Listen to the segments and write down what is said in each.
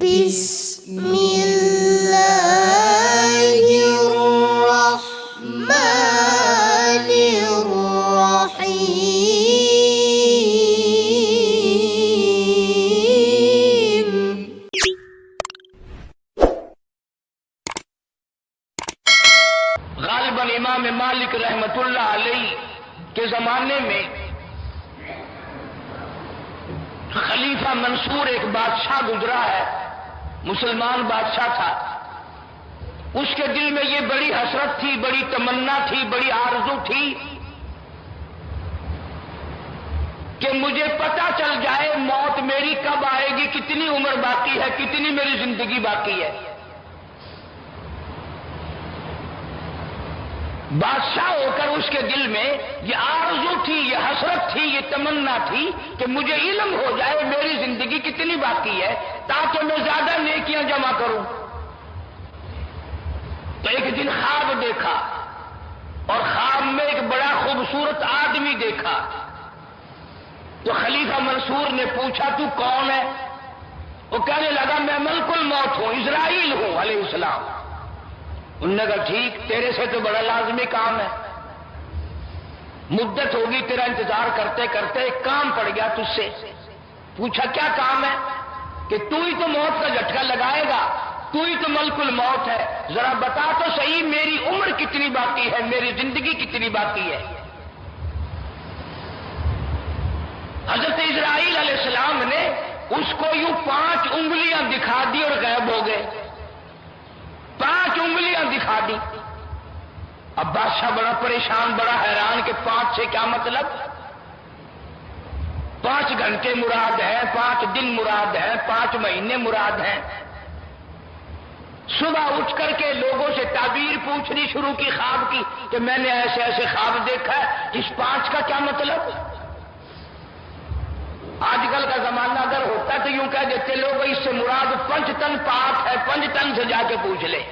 بسم الله الرحمن الرحيم. غالباً امام مالک رحمت اللہ علیہ کے زمانے میں خلیفہ منصور ایک بادشاہ گزرا ہے، مسلمان بادشاہ تھا۔ اس کے دل میں یہ بڑی حسرت تھی، بڑی تمنا تھی، بڑی آرزو تھی کہ مجھے پتہ چل جائے موت میری کب آئے گی، کتنی عمر باقی ہے، کتنی میری زندگی باقی ہے۔ بادشاہ ہو کر اس کے دل میں یہ آرزو تھی، یہ حسرت تھی، یہ تمنا تھی کہ مجھے علم ہو جائے میری زندگی کتنی باقی ہے تاکہ میں زیادہ نیکیاں جمع کروں۔ تو ایک دن خواب دیکھا اور خواب میں ایک بڑا خوبصورت آدمی دیکھا۔ تو خلیفہ منصور نے پوچھا تو کون ہے؟ وہ کہنے لگا میں ملک الموت ہوں، اسرائیل ہوں علیہ السلام۔ انہوں نے کہا ٹھیک، تیرے سے تو بڑا لازمی کام ہے، مدت ہوگی تیرا انتظار کرتے کرتے، ایک کام پڑ گیا تجھ سے۔ پوچھا کیا کام ہے؟ کہ تو ہی تو موت کا جھٹکا لگائے گا، تو ہی تو ملک الموت ہے، ذرا بتا تو صحیح میری عمر کتنی باقی ہے، میری زندگی کتنی باقی ہے۔ حضرت اسرائیل علیہ السلام نے اس کو یوں 5 انگلیاں دکھا دی اور غائب ہو گئے۔ 5 انگلیاں دکھا دی۔ اب بادشاہ بڑا پریشان، بڑا حیران کہ 5 سے کیا مطلب؟ 5 گھنٹے مراد ہیں، 5 دن مراد ہیں، 5 مہینے مراد ہیں۔ صبح اٹھ کر کے لوگوں سے تعبیر پوچھنی شروع کی خواب کی کہ میں نے ایسے ایسے خواب دیکھا ہے، اس 5 کا کیا مطلب؟ آج کل کا زمانہ اگر ہوتا تو یوں کہہ دیتے لوگ اس سے مراد 5 تن پاک ہے، 5 تن سے جا کے پوچھ لے۔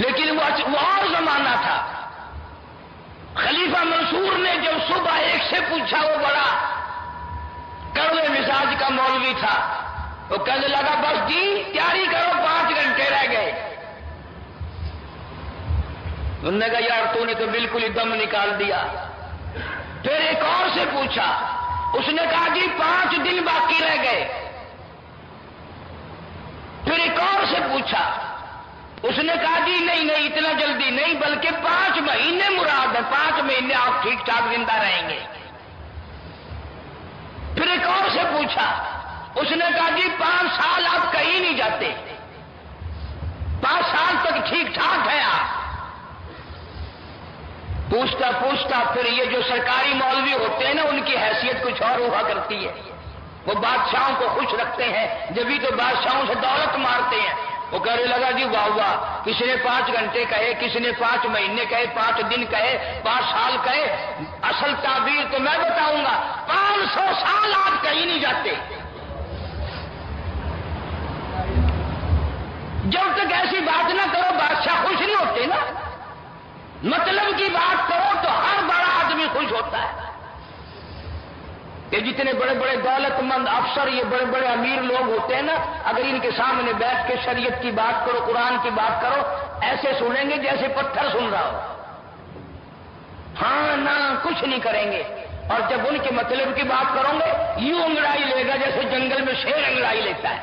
لیکن وہ اور زمانہ تھا۔ خلیفہ منصور نے جب صبح ایک سے پوچھا، وہ بڑا کڑوے مزاج کا مولوی تھا، وہ کہنے لگا بس جی تیاری کرو، 5 گھنٹے رہ گئے۔ انہوں نے کہا یار تو نے تو بالکل ہی دم نکال دیا۔ پھر ایک اور سے پوچھا، اس نے کہا جی 5 دن باقی رہ گئے۔ پھر ایک اور سے پوچھا، اس نے کہا جی نہیں نہیں اتنا جلدی نہیں، بلکہ 5 مہینے مراد ہے، 5 مہینے آپ ٹھیک ٹھاک زندہ رہیں گے۔ پھر ایک اور سے پوچھا، اس نے کہا جی 5 سال آپ کہیں نہیں جاتے، 5 سال تک ٹھیک ٹھاک ہے آپ۔ پوچھتا پوچھتا پھر یہ جو سرکاری مولوی ہوتے ہیں نا، ان کی حیثیت کچھ اور ہوا کرتی ہے، وہ بادشاہوں کو خوش رکھتے ہیں، جبھی تو بادشاہوں سے دولت مارتے ہیں۔ وہ کہنے لگا جی واہ واہ، کسی نے 5 گھنٹے کہے، کسی نے 5 مہینے کہے، 5 دن کہے، 5 سال کہے، اصل تعبیر تو میں بتاؤں گا، 500 سال آپ کہیں نہیں جاتے۔ جب تک ایسی بات نہ کرو بادشاہ خوش نہیں ہوتے نا، مطلب کی بات کرو تو ہر بڑا آدمی خوش ہوتا ہے۔ کہ جتنے بڑے بڑے دولت مند افسر، یہ بڑے بڑے امیر لوگ ہوتے ہیں نا، اگر ان کے سامنے بیٹھ کے شریعت کی بات کرو، قرآن کی بات کرو، ایسے سنیں گے جیسے پتھر سن رہا ہو، ہاں نہ کچھ نہیں کریں گے۔ اور جب ان کے مطلب کی بات کرو گے یوں انگڑائی لے گا جیسے جنگل میں شیر انگڑائی لیتا ہے۔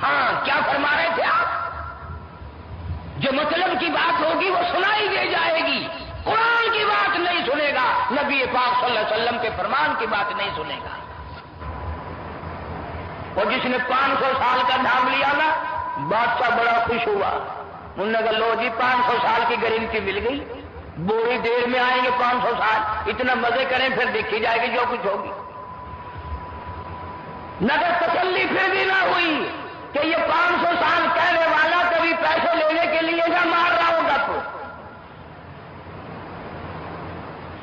ہاں کیا فرما رہے تھے آپ؟ جو مطلب کی بات ہوگی وہ سنائی دے جائے گی، قرآن کی بات نہیں سنے گا، نبی پاک صلی اللہ علیہ وسلم کے فرمان کی بات نہیں سنے گا۔ اور جس نے 500 سال کا نام لیا نا، بادشاہ بڑا خوش ہوا۔ انہوں نے کہا لو جی 500 سال کی گارنٹی مل گئی، بڑی دیر میں آئیں گے 500 سال، اتنا مزے کریں پھر دیکھی جائے گی جو کچھ ہوگی۔ نگر تسلی پھر بھی نہ ہوئی کہ یہ 500 سال کہنے والا کبھی پیسے لینے کے لیے نہ مار رہا ہوگا، تو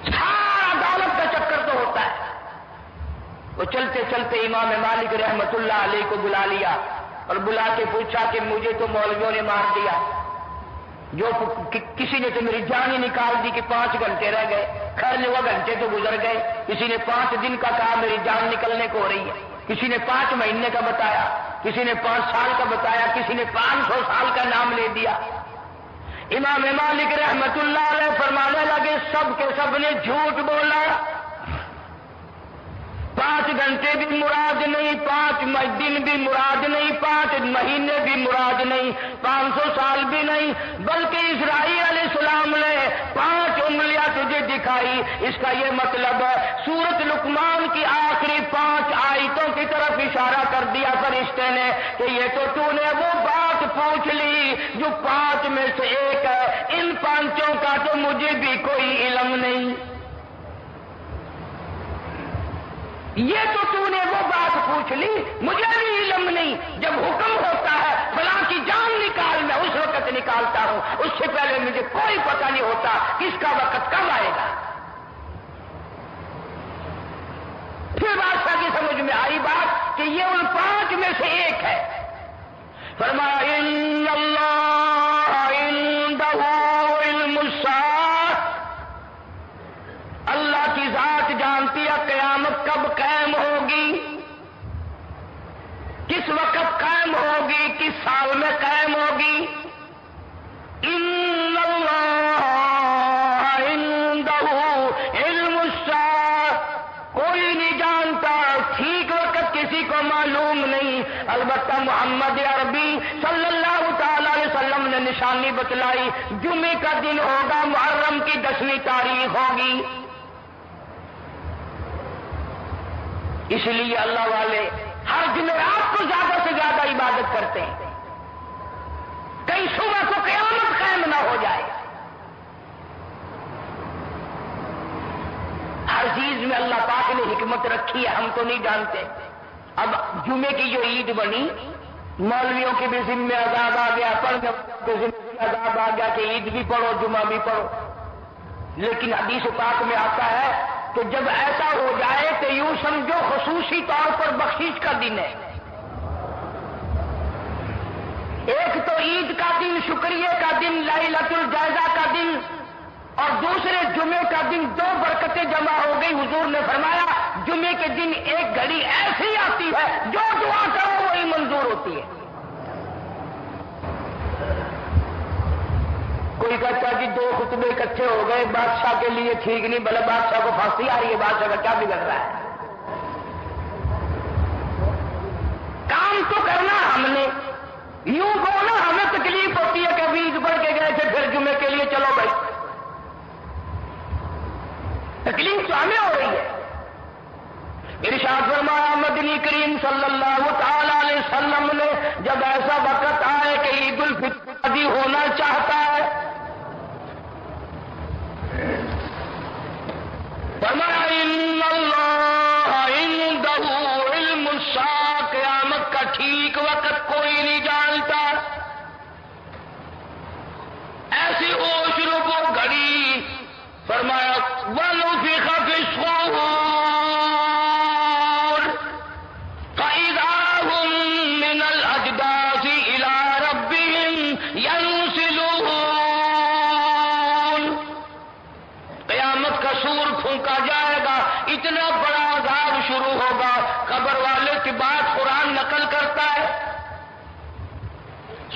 سارا دولت کا چکر تو ہوتا ہے۔ وہ چلتے چلتے امام مالک رحمت اللہ علیہ کو بلا لیا اور بلا کے پوچھا کہ مجھے تو مولویوں نے مار دیا، جو کسی نے تو میری جان ہی نکال دی کہ 5 گھنٹے رہ گئے، خیر وہ گھنٹے تو گزر گئے، کسی نے 5 دن کا کہا میری جان نکلنے کو ہو رہی ہے، کسی نے 5 مہینے کا بتایا، کسی نے 5 سال کا بتایا، کسی نے 500 سال کا نام لے دیا۔ امام مالک رحمت اللہ علیہ فرمانے لگے سب کے سب نے جھوٹ بولا، 5 گھنٹے بھی مراد نہیں، 5 دن بھی مراد نہیں، 5 مہینے بھی مراد نہیں، 500 سال بھی نہیں، بلکہ اسرائیل علیہ السلام نے 5 انگلیاں تجھے دکھائی۔ اس کا یہ مطلب ہے سورۃ لقمان کی آخری 5 آیتوں کی طرف اشارہ کر دیا فرشتے نے کہ یہ تو نے وہ بات پوچھ لی جو 5 میں سے ایک ہے، ان 5 کا تو مجھے بھی کوئی علم نہیں۔ یہ تو نے وہ بات پوچھ لی، مجھے بھی علم نہیں۔ جب حکم ہوتا ہے فلاں کی جان نکال، میں اس وقت نکالتا ہوں، اس سے پہلے مجھے کوئی پتہ نہیں ہوتا کس کا وقت کب آئے گا۔ پھر بادشاہ کی سمجھ میں آئی بات کہ یہ ان 5 میں سے ایک ہے۔ فرمایا ان اللہ عنده علم الساعۃ، اللہ کی ذات جانتی ہے قیامت کب قائم ہوگی، کس وقت قائم ہوگی، کس سال میں قائم ہوگی۔ ان اللہ عنده علم الساعۃ، کوئی نہیں جانتا، ٹھیک وقت کسی کو معلوم نہیں۔ البتہ محمد عربی صلی اللہ تعالی علیہ وسلم نے نشانی بتلائی، جمعے کا دن ہوگا، محرم کی 10ویں تاریخ ہوگی۔ اس لیے اللہ والے ہر جمعرات کو زیادہ سے زیادہ عبادت کرتے ہیں، کئی صبح کو قیامت قائم نہ ہو جائے۔ ہر چیز میں اللہ پاک نے حکمت رکھی ہے، ہم تو نہیں جانتے۔ اب جمعے کی جو عید بنی، مولویوں کے بھی ذمہ عذاب آ گیا، پڑھنے کے ذمہ عذاب آ گیا کہ عید بھی پڑھو جمعہ بھی پڑھو۔ لیکن حدیث پاک میں آتا ہے کہ جب ایسا ہو جائے تو یوں سمجھو خصوصی طور پر بخشش کا دن ہے۔ ایک تو عید کا دن، شکریہ کا دن، لیلۃ الجائزہ کا دن، اور دوسرے جمعے کا دن، 2 برکتیں جمع ہو گئی۔ حضور نے فرمایا جمعے کے دن ایک گھڑی ایسی آتی ہے جو دعا کرو وہی منظور ہوتی ہے۔ کوئی کہتا ہے کہ 2 خطبے اکٹھے ہو گئے، بادشاہ کے لیے ٹھیک نہیں، بھلے بادشاہ کو پھانسی آ رہی ہے، بادشاہ کا کیا بگڑ رہا ہے؟ کام تو کرنا ہم نے، یوں بولنا ہمیں تکلیف ہوتی ہے کہ ابھی عید پڑھ کے گئے تھے پھر جمعے کے لیے چلو بھائی، تکلیف تو ہمیں ہو رہی ہے۔ ارشاد فرمایا مدنی کریم صلی اللہ تعالی علیہ وسلم نے جب ایسا وقت آئے کہ عید الفطر ہونا چاہتا ہے، فرمایا ان اللہ عنده علم الساعۃ، قیامت کا ٹھیک وقت کوئی نہیں جانتا۔ ایسی اوش ربو گھڑی، فرمایا وَنُفِخَ فِي الصُّورِ فَإِذَا هُم مِّنَ الْأَجْدَاثِ إِلَىٰ رَبِّهِمْ يَنسِلُونَ، قیامت کا سور پھونکا جائے گا، اتنا بڑا عذاب شروع ہوگا۔ قبر والے کی بات قرآن نقل کرتا ہے،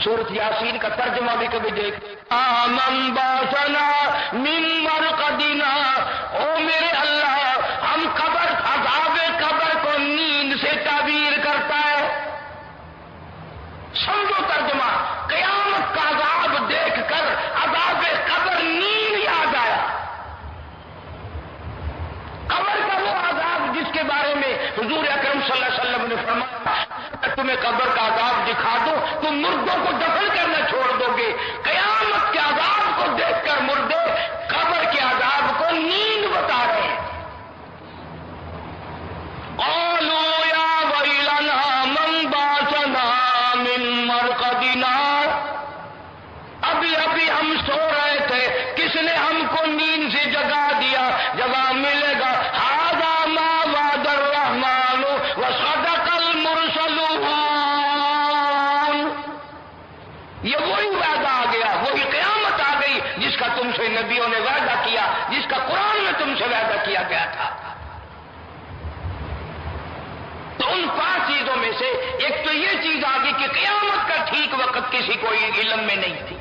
سورۃ یاسین کا ترجمہ بھی کبھی دیکھ، من باسنا من مرقدنا، او میرے اللہ ہم قبر، عذاب قبر کو نیند سے تعبیر کرتا ہے۔ سمجھو ترجمہ، قیامت کا عذاب دیکھ کر عذاب قبر نیند یاد آیا۔ قبر کا وہ عذاب جس کے بارے میں حضور اکرم صلی اللہ علیہ وسلم نے فرمایا تمہیں قبر کا عذاب دکھا دو تم مردوں کو دفن کرنا چھوڑ دو گے۔ قیامت کے عذاب کو دیکھ کر مردے قبر کے عذاب کو نیند بتا رہے ہیں۔ قالوا یا ویلنا من باسنا من مرقدنا، ابھی ابھی ہم سو رہے تھے، کس نے ہم کو نیند سے جگا دیا، جواب ملے گا ھذا ما وعد الرحمن وصدق المرسلون، یہ وہی وعدہ آ گیا، وہی قیامت آ گئی جس کا تم سے نبیوں نے وعدہ کیا، جس کا قرآن میں تم سے وعدہ کیا گیا تھا۔ تو ان کوئی علم میں نہیں تھی.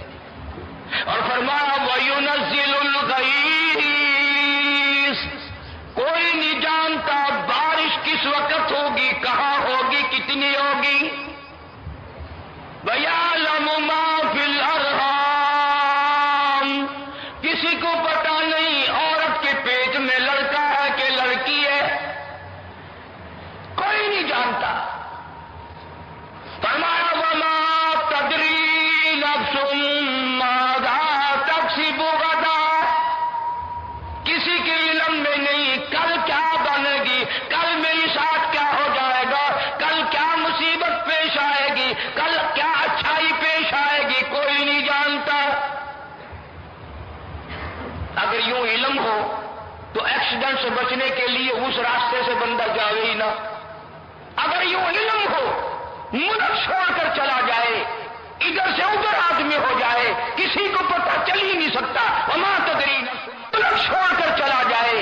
اور فرمایا وَيُنَزِّلُ الْغَيْثَ، کوئی نہیں جانتا بارش کس وقت ہوگی، کہاں ہوگی، کتنی ہوگی. وَيَعْلَمُ مَا فِي الْأَرْحَامِ، کسی کو پتا نہیں عورت کے پیٹ میں لڑکا ہے کہ لڑکی ہے، کوئی نہیں جانتا. فرمایا وَمَا تَدْرِي نَفْسٌ مَاذَا تَكْسِبُ غَدًا، کسی کے علم میں نہیں کل کیا بنے گی، کل میری ساتھ کیا ہو جائے گا، کل کیا مصیبت پیش آئے گی، کل کیا اچھائی پیش آئے گی، کوئی نہیں جانتا. اگر یوں علم ہو تو ایکسیڈنٹ سے بچنے کے لیے اس راستے سے بندہ جاوے ہی نہ. اگر یوں علم ہو ملک چھوڑ کر چلا جائے، ادھر سے ادھر آدمی ہو جائے، کسی کو پتہ چل ہی نہیں سکتا. وما تدری نفس، ملک چھوڑ کر چلا جائے،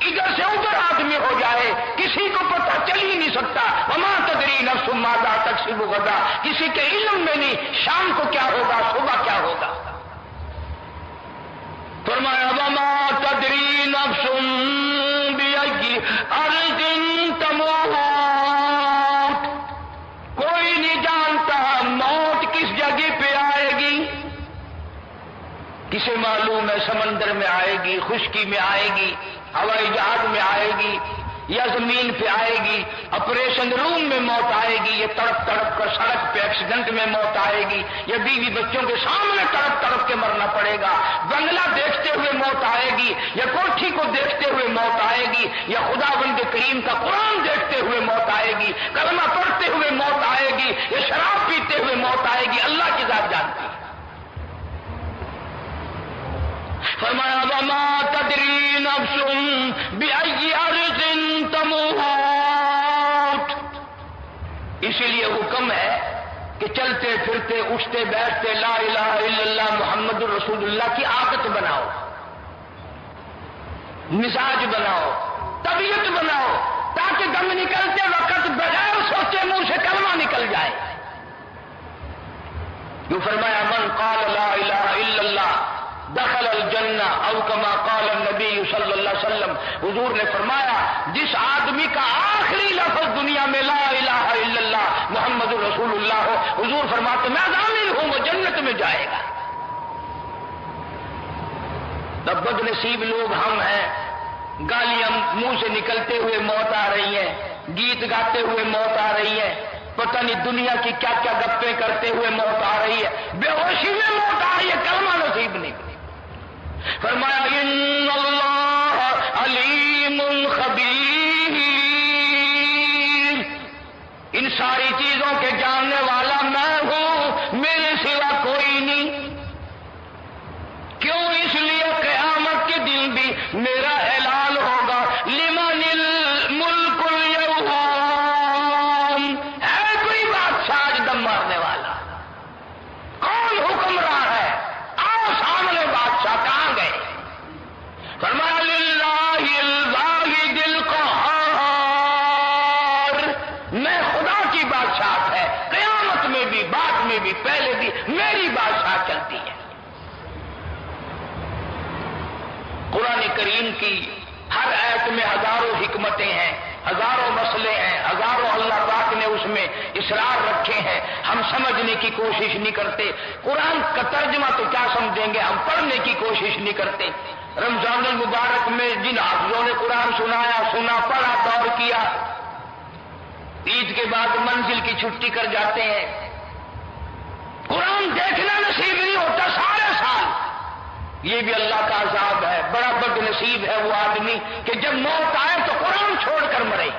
ادھر سے ادھر آدمی ہو جائے، کسی کو پتہ چل ہی نہیں سکتا. وما تدری نفس ماذا تکسب غدا، کسی کے علم میں نہیں شام کو کیا ہوگا، صبح کیا ہوگا. فرمایا وما تدری نفس بأي أرض تموت، کوئی نہیں جانتا موت کس جگہ پہ آئے گی. کسے معلوم ہے سمندر میں آئے گی، خشکی میں آئے گی، ہوائی جہاز میں آئے گی، یا زمین پہ آئے گی، آپریشن روم میں موت آئے گی، یا تڑپ تڑپ کر سڑک پہ ایکسیڈنٹ میں موت آئے گی، یا بیوی بچوں کے سامنے تڑپ تڑپ کے مرنا پڑے گا، بنگلہ دیکھتے ہوئے موت آئے گی، یا کوٹھی کو دیکھتے ہوئے موت آئے گی، یا خداوند کریم کا قرآن دیکھتے ہوئے موت آئے گی، کلمہ پڑھتے ہوئے موت آئے گی، یا شراب پیتے ہوئے موت آئے گی. اللہ کی ذات جانتی ہے. فرمایا وما تدری نفس بأي أرض تموت، اسی لیے حکم ہے کہ چلتے پھرتے اٹھتے بیٹھتے لا الہ الا اللہ محمد الرسول اللہ کی عادت بناؤ، مزاج بناؤ، طبیعت بناؤ، تاکہ دم نکلتے وقت بغیر سوچے منہ سے کلمہ نکل جائے. جو فرمایا من قال لا الہ الا اللہ دخل الجنہ او کما قال النبی صلی اللہ علیہ وسلم. حضور نے فرمایا جس آدمی کا آخری لفظ دنیا میں لا الہ الا اللہ محمد رسول اللہ ہو، حضور فرماتے میں ضامن ہوں وہ جنت میں جائے گا. تب بد نصیب لوگ ہم ہیں، گالیاں منہ سے نکلتے ہوئے موت آ رہی ہیں، گیت گاتے ہوئے موت آ رہی ہے، پتہ نہیں دنیا کی کیا کیا گپیں کرتے ہوئے موت آ رہی ہے، بے ہوشی میں موت آ رہی ہے، کلمہ نصیب نہیں. فرمایا ان اللہ علیم خبیر، ان ساری چیزوں کے جاننے والا میں ہوں، میرے سوا کوئی نہیں. کیوں؟ اس لیے قیامت کے دن بھی میرا اعلان ہوگا لمن الملک اليوم، ہے کوئی بادشاہ آج دم مارنے والا؟ کون حکمراں ہے؟ آؤ سامنے بادشاہ کہاں گئے؟ فرمایا للہ الواحد القہار، میں خدا کی بادشاہت ہے، قیامت میں بھی بعد میں بھی پہلے بھی میری بادشاہ چلتی ہے. قرآن کریم کی ہر آیت میں ہزاروں حکمتیں ہیں، ہزاروں مسئلے ہیں، ہزاروں اللہ پاک نے اس میں اسرار رکھے ہیں. ہم سمجھنے کی کوشش نہیں کرتے. قرآن کا ترجمہ تو کیا سمجھیں گے، ہم پڑھنے کی کوشش نہیں کرتے. رمضان المبارک میں جن حافظوں نے قرآن سنایا، سنا، پڑھا، دور کیا، عید کے بعد منزل کی چھٹی کر جاتے ہیں. قرآن دیکھنا نصیب نہیں ہوتا سارے سال. یہ بھی اللہ کا عذاب ہے. بڑا بد نصیب ہے وہ آدمی کہ جب موت آئے تو قرآن چھوڑ کر مرے،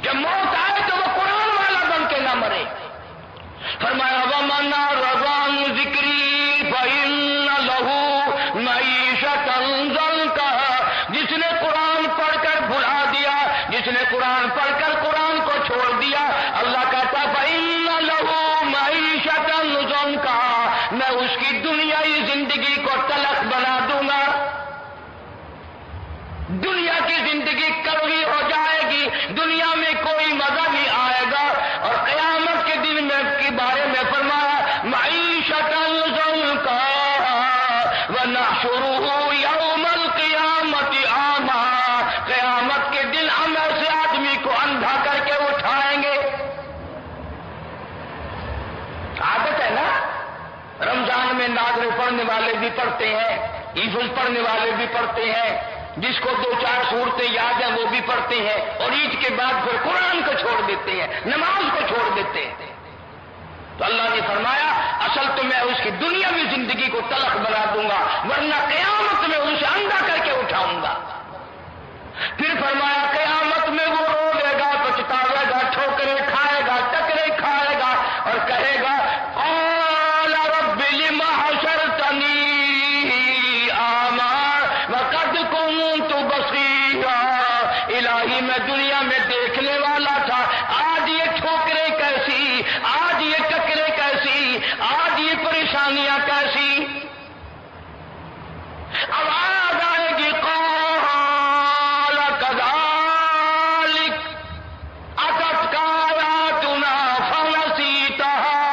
جب موت آئے تو وہ قرآن والا بن کے نہ مرے. فرمایا وَمَنْ أَعْرَضَ عَنْ ذِكْرِي فَإِنَّ لَهُ مَعِيشَةً ضَنْكًا، جس نے قرآن پڑھ کر بھلا دیا، جس نے قرآن پڑھ کر قرآن کو چھوڑ دیا، اللہ کہتا فَإِنَّ لَهُ مَعِيشَةً ضَنْكًا، میں اس کی دنیائی زندگی کو تلخ بنا دوں گا. دنیا کی زندگی کڑوی ہو جائے گی، دنیا میں کوئی مزہ نہیں آئے گا. اور قیامت کے دن میں کے بارے میں فرمایا ونحشرہ یوم القیامت اعمی، قیامت کے دن ہم ایسے آدمی کو اندھا کر کے اٹھائیں گے۔ عادت ہے نا، رمضان میں نازل پڑھنے والے بھی پڑھتے ہیں، عید پڑھنے والے بھی پڑھتے ہیں، جس کو 2-4 صورتیں یاد ہیں وہ بھی پڑھتے ہیں، اور عید کے بعد پھر قرآن کو چھوڑ دیتے ہیں، نماز کو چھوڑ دیتے ہیں۔ تو اللہ نے فرمایا اصل تو میں اس کی دنیاوی زندگی کو تلخ بنا دوں گا، ورنہ قیامت میں اسے اندھا کر کے اٹھاؤں گا۔ پھر فرمایا قیامت میں وہ روے گا، پچھتاوے گا، ٹھوکریں کھائے گا، ٹکرے کھائے گا، اور کہے گا قال رب لم حشرتنی اعمی وقد كنت بصيرا، الہی میں دنیا میں دیکھنے والا تھا، آج یہ ٹھوکریں کیسی، آج یہ ٹکریں کیسی، آج یہ پریشانیاں کیسی۔ آواز آئے گی قال كذلك اتتك آیاتنا فنسیتها،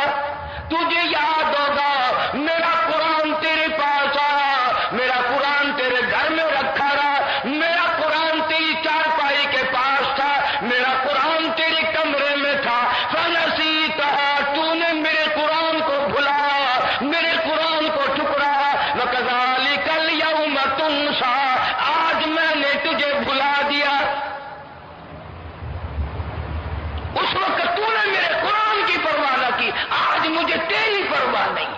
تجھے یاد ہوگا میرا قرآن تیرے پاس آیا، میرا قرآن تیرے گھر میں رکھا رہا، میرا قرآن تیری چارپائی کے پاس تھا، میرا قرآن تیرے کمرے میں تھا، فنسیتها، تو نے میرے قرآن کو بھلایا، میرے قرآن کو ٹھکرایا، وکذالک الیوم تنسیٰ، آج میں نے تجھے بھلا دیا۔ اس وقت تو نے میرے قرآن کی پرواہ نہ کی، آج مجھے تیری پرواہ نہیں۔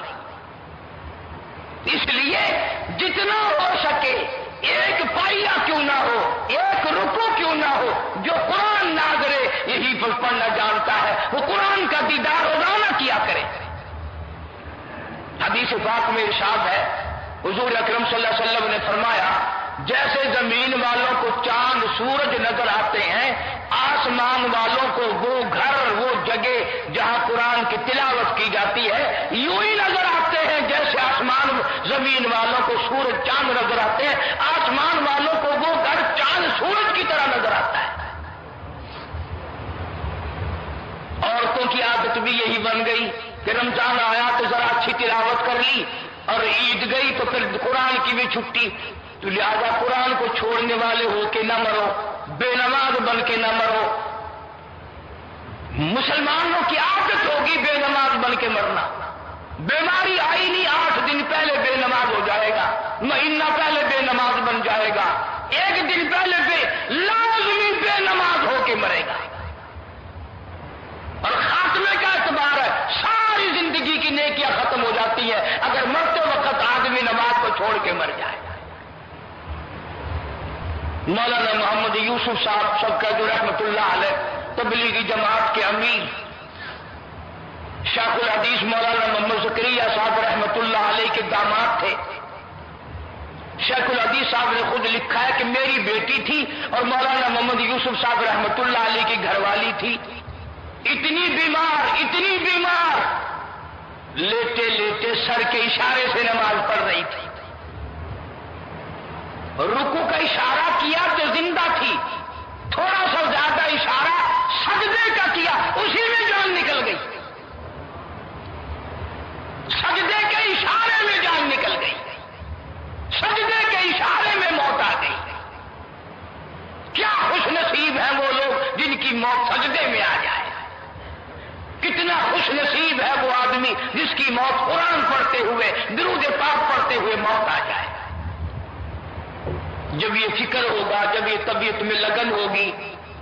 اس لیے جتنا ہو سکے ایک پائیا کیوں نہ ہو، ایک رکوع کیوں نہ ہو، جو قرآن نہ کرے یہی پڑھنا جانتا ہے وہ قرآن کا دیدار روزانہ کیا کرے۔ حدیث پاک میں ارشاد ہے، حضور اکرم صلی اللہ علیہ وسلم نے فرمایا جیسے زمین والوں کو چاند سورج نظر آتے ہیں، آسمان والوں کو وہ گھر وہ جگہ جہاں قرآن کی تلاوت کی جاتی ہے یوں ہی نظر آتے ہیں جیسے آسمان زمین والوں کو سورج چاند نظر آتے ہیں، آسمان والوں کو وہ گھر چاند سورج کی طرح نظر آتا ہے۔ عورتوں کی عادت بھی یہی بن گئی کہ رمضان آیا تو ذرا اچھی تلاوت کر لی، اور عید گئی تو پھر قرآن کی بھی چھٹی، تو لہذا قرآن کو چھوڑنے والے ہو کے نہ مرو، بے نماز بن کے نہ مرو۔ مسلمانوں کی عادت ہوگی بے نماز بن کے مرنا، بیماری آئی نہیں 8 دن پہلے بے نماز ہو جائے گا، مہینہ پہلے بے نماز بن جائے گا، 1 دن پہلے لازمی بے نماز ہو کے مرے گا۔ اور خاتمے کا اعتبار ہے، ساری زندگی کی نیکیاں ختم ہو جاتی ہیں اگر مرتے وقت آدمی نماز کو چھوڑ کے مر جائے۔ مولانا محمد یوسف صاحب سب کا جو رحمت اللہ علیہ تبلیغی جماعت کے امیر، شیخ الحدیث مولانا محمد زکریا صاحب رحمت اللہ علیہ کے داماد تھے۔ شیخ الحدیث صاحب نے خود لکھا ہے کہ میری بیٹی تھی اور مولانا محمد یوسف صاحب رحمت اللہ علیہ کی گھر والی تھی، اتنی بیمار لیٹے لیٹے سر کے اشارے سے نماز پڑھ رہی تھی، رکوع کا اشارہ کیا تو زندہ تھی، تھوڑا سا زیادہ اشارہ سجدے کا کیا اسی میں جان نکل گئی، سجدے کے اشارے میں جان نکل گئی، سجدے کے اشارے میں موت آ گئی۔ کیا خوش نصیب ہیں وہ لوگ جن کی موت سجدے میں آ جائے، کتنا خوش نصیب ہے وہ آدمی جس کی موت قرآن پڑھتے ہوئے درود پاک پڑھتے ہوئے موت آ جائے۔ جب یہ فکر ہوگا، جب یہ طبیعت میں لگن ہوگی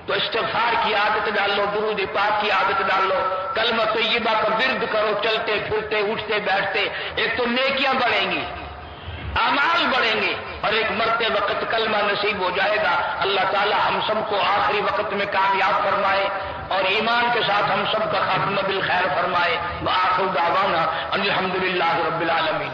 تو استغفار کی عادت ڈالو، درود پاک کی عادت ڈالو، کلمہ طیبہ کا ورد کرو، چلتے پھرتے اٹھتے بیٹھتے، ایک تو نیکیاں بڑھیں گی، اعمال بڑھیں گے، اور ایک مرتے وقت کلمہ نصیب ہو جائے گا۔ اللہ تعالی ہم سب کو آخری وقت میں کامیاب فرمائے اور ایمان کے ساتھ ہم سب کا خاتمہ بالخیر فرمائے۔ وآخر دعوانا ان الحمدللہ رب العالمین۔